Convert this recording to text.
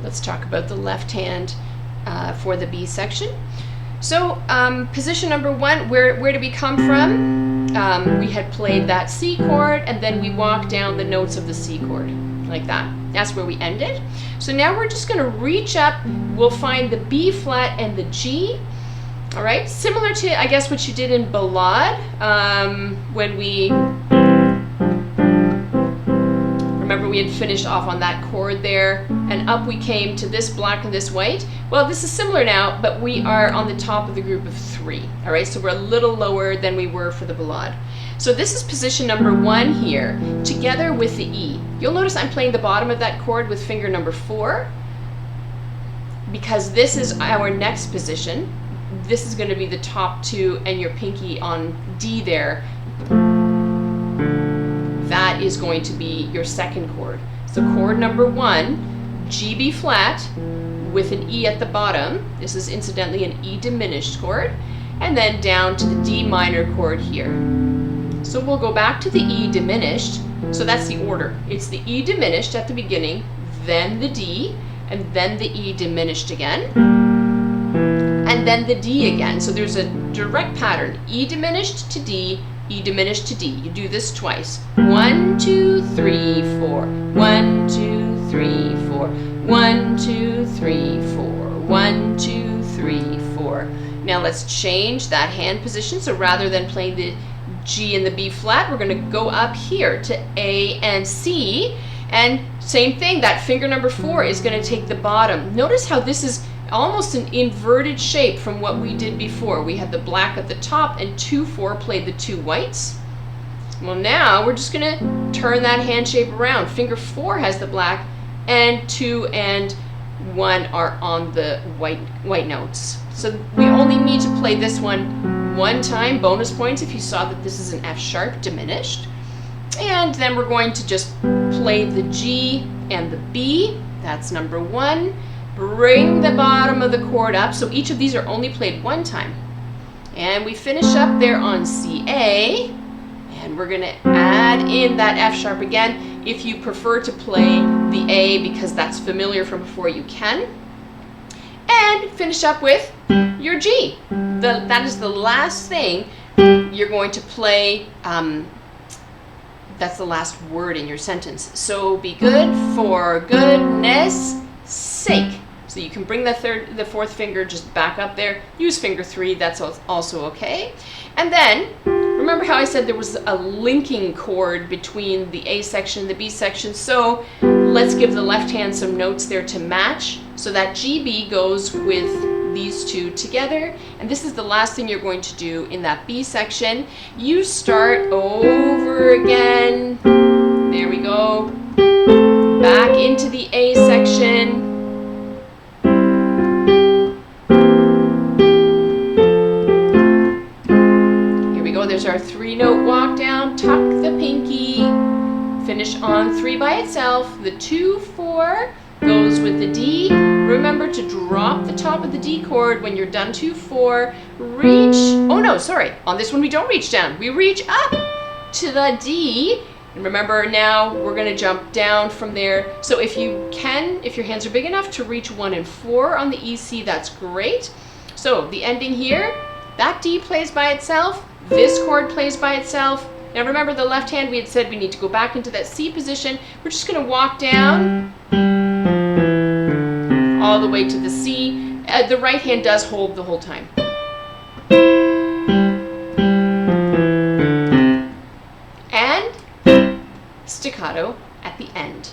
let's talk about the left hand for the B section. So position number 1, where did we come from? We had played that C chord, and then we walked down the notes of the C chord, like that. That's where we ended. So now we're just going to reach up. We'll find the B flat and the G. All right, similar to, I guess, what you did in Ballade, when we, remember we had finished off on that chord there, and up we came to this black and this white. Well, this is similar now, but we are on the top of the group of 3. All right, so we're a little lower than we were for the Ballade. So this is position number 1 here, together with the E. You'll notice I'm playing the bottom of that chord with finger number 4, because this is our next position. This is going to be the top 2, and your pinky on D there, that is going to be your second chord. So chord number 1, G, B flat, with an E at the bottom. This is incidentally an E diminished chord, and then down to the D minor chord here. So we'll go back to the E diminished. So that's the order. It's the E diminished at the beginning, then the D, and then the E diminished again, and then the D again. So there's a direct pattern. E diminished to D, E diminished to D. You do this twice. 1, 2, 3, 4. 1, 2, 3, 4. 1, 2, 3, 4. 1, 2, 3, 4. Now let's change that hand position. So rather than playing the G and the B flat, we're going to go up here to A and C. And same thing, that finger number 4 is going to take the bottom. Notice how this is almost an inverted shape from what we did before. We had the black at the top, and 2, 4 played the 2 whites. Well, now we're just going to turn that hand shape around. Finger 4 has the black, and 2 and 1 are on the white notes. So we only need to play this one time. Bonus points if you saw that this is an F sharp diminished. And then we're going to just play the G and the B. That's number 1. Bring the bottom of the chord up. So each of these are only played 1 time. And we finish up there on CA. And we're going to add in that F sharp again. If you prefer to play the A because that's familiar from before, you can. And finish up with your G. That is the last thing you're going to play. That's the last word in your sentence. So be good for goodness sake. So you can bring the 4th finger just back up there. Use finger 3, that's also okay. And then, remember how I said there was a linking chord between the A section and the B section? So let's give the left hand some notes there to match. So that GB goes with these 2 together. And this is the last thing you're going to do in that B section. You start over again. There we go. Back into the A section. There's our 3-note walk down, tuck the pinky, finish on 3 by itself. The 2, 4 goes with the D. Remember to drop the top of the D chord when you're done 2, 4. Reach, oh no, sorry, on this one we don't reach down. We reach up to the D. And remember now we're going to jump down from there. So if you can, if your hands are big enough to reach 1 and 4 on the EC, that's great. So the ending here, that D plays by itself. This chord plays by itself. Now remember the left hand, we had said we need to go back into that C position. We're just going to walk down all the way to the C. The right hand does hold the whole time. And staccato at the end.